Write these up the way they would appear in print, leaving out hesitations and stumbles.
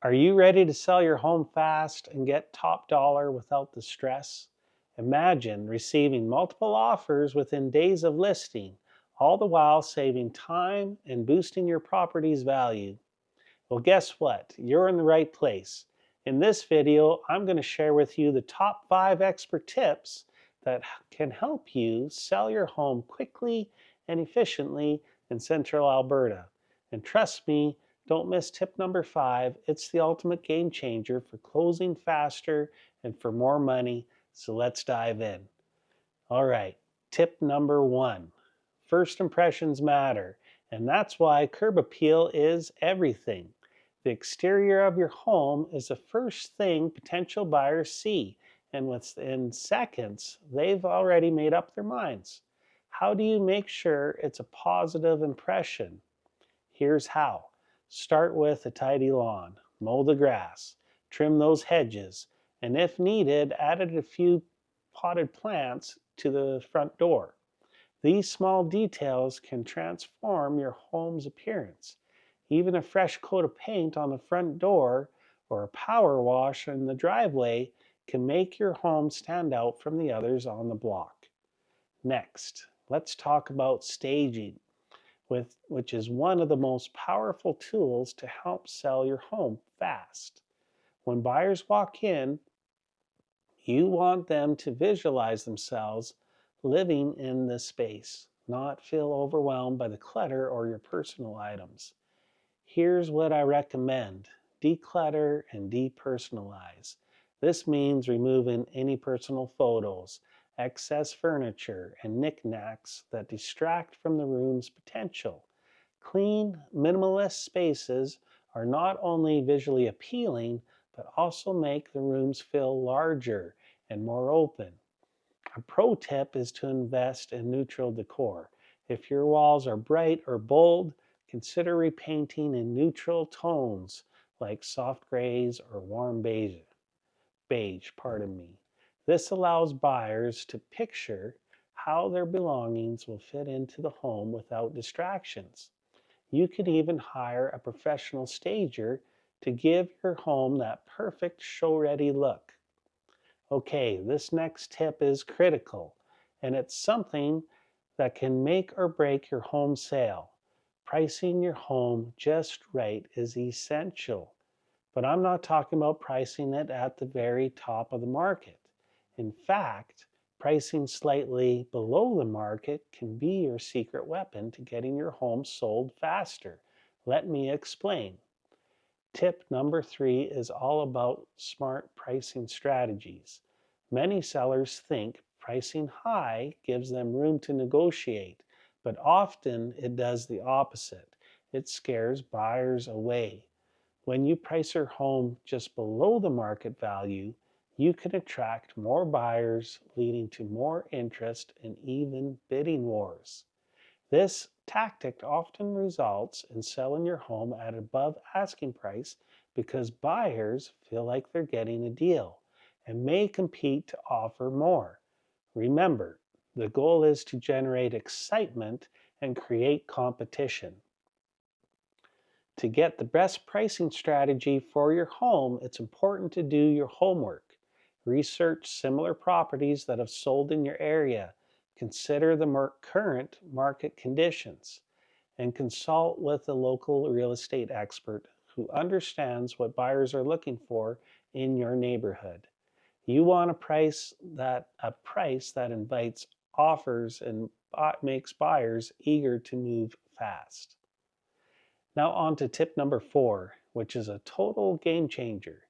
Are you ready to sell your home fast and get top dollar without the stress? Imagine receiving multiple offers within days of listing, all the while saving time and boosting your property's value. Well, guess what? You're in the right place. In this video, I'm going to share with you the top 5 expert tips that can help you sell your home quickly and efficiently in Central Alberta. And trust me, don't miss tip number 5. It's the ultimate game changer for closing faster and for more money. So let's dive in. All right, tip number 1. First impressions matter, and that's why curb appeal is everything. The exterior of your home is the first thing potential buyers see, and within seconds, they've already made up their minds. How do you make sure it's a positive impression? Here's how. Start with a tidy lawn, mow the grass, trim those hedges, and if needed, add a few potted plants to the front door. These small details can transform your home's appearance. Even a fresh coat of paint on the front door or a power wash in the driveway can make your home stand out from the others on the block. Next, let's talk about staging, which is one of the most powerful tools to help sell your home fast. When buyers walk in, you want them to visualize themselves living in this space, not feel overwhelmed by the clutter or your personal items. Here's what I recommend. Declutter and depersonalize. This means removing any personal photos, excess furniture, and knickknacks that distract from the room's potential. Clean, minimalist spaces are not only visually appealing, but also make the rooms feel larger and more open. A pro tip is to invest in neutral decor. If your walls are bright or bold, consider repainting in neutral tones like soft grays or warm beige, pardon me. This allows buyers to picture how their belongings will fit into the home without distractions. You can even hire a professional stager to give your home that perfect show-ready look. Okay, this next tip is critical, and it's something that can make or break your home sale. Pricing your home just right is essential, but I'm not talking about pricing it at the very top of the market. In fact, pricing slightly below the market can be your secret weapon to getting your home sold faster. Let me explain. Tip number 3 is all about smart pricing strategies. Many sellers think pricing high gives them room to negotiate, but often it does the opposite. It scares buyers away. When you price your home just below the market value, you can attract more buyers, leading to more interest and even bidding wars. This tactic often results in selling your home at above asking price because buyers feel like they're getting a deal and may compete to offer more. Remember, the goal is to generate excitement and create competition. To get the best pricing strategy for your home, it's important to do your homework. Research similar properties that have sold in your area. Consider the current market conditions and consult with a local real estate expert who understands what buyers are looking for in your neighborhood. You want a price that invites offers and makes buyers eager to move fast. Now on to tip number 4, which is a total game changer.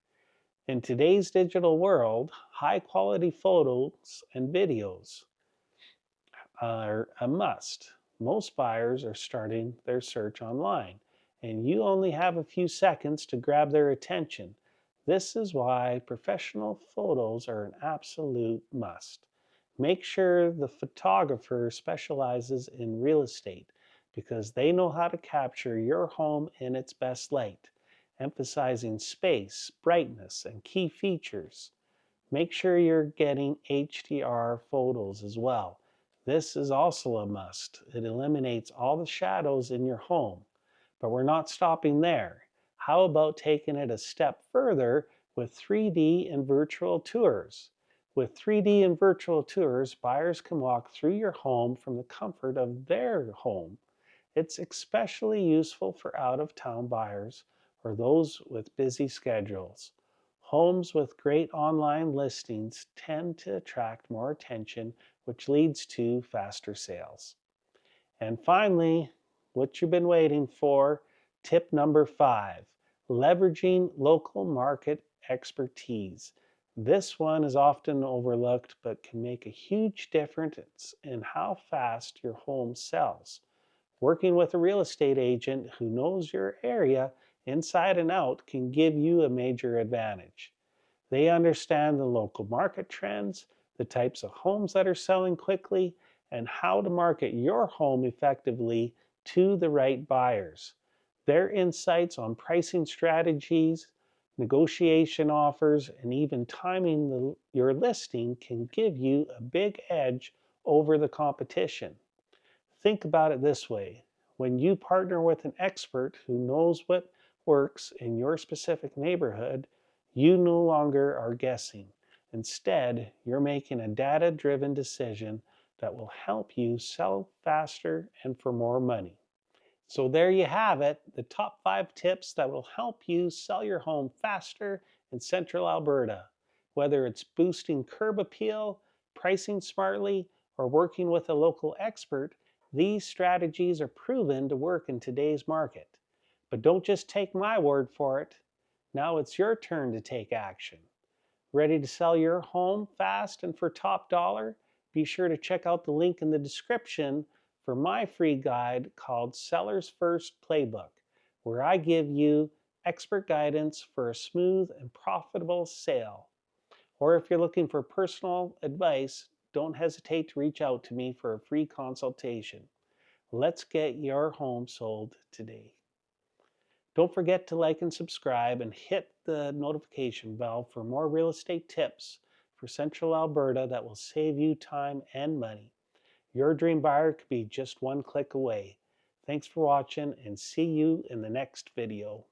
In today's digital world, high quality photos and videos are a must. Most buyers are starting their search online, and you only have a few seconds to grab their attention. This is why professional photos are an absolute must. Make sure the photographer specializes in real estate because they know how to capture your home in its best light, emphasizing space, brightness, and key features. Make sure you're getting HDR photos as well. This is also a must. It eliminates all the shadows in your home. But we're not stopping there. How about taking it a step further with 3D and virtual tours? With 3D and virtual tours, buyers can walk through your home from the comfort of their home. It's especially useful for out of town buyers or those with busy schedules. Homes with great online listings tend to attract more attention, which leads to faster sales. And finally, what you've been waiting for, tip number 5, leveraging local market expertise. This one is often overlooked but can make a huge difference in how fast your home sells. Working with a real estate agent who knows your area inside and out can give you a major advantage. They understand the local market trends, the types of homes that are selling quickly, and how to market your home effectively to the right buyers. Their insights on pricing strategies, negotiation offers, and even timing your listing can give you a big edge over the competition. Think about it this way: when you partner with an expert who knows what works in your specific neighborhood, you no longer are guessing. Instead, you're making a data driven decision that will help you sell faster and for more money. So, there you have it, the top 5 tips that will help you sell your home faster in Central Alberta. Whether it's boosting curb appeal, pricing smartly, or working with a local expert, these strategies are proven to work in today's market. But don't just take my word for it. Now it's your turn to take action. Ready to sell your home fast and for top dollar? Be sure to check out the link in the description for my free guide called Seller's First Playbook, where I give you expert guidance for a smooth and profitable sale. Or if you're looking for personal advice, don't hesitate to reach out to me for a free consultation. Let's get your home sold today. Don't forget to like and subscribe and hit the notification bell for more real estate tips for Central Alberta that will save you time and money. Your dream buyer could be just one click away. Thanks for watching and see you in the next video.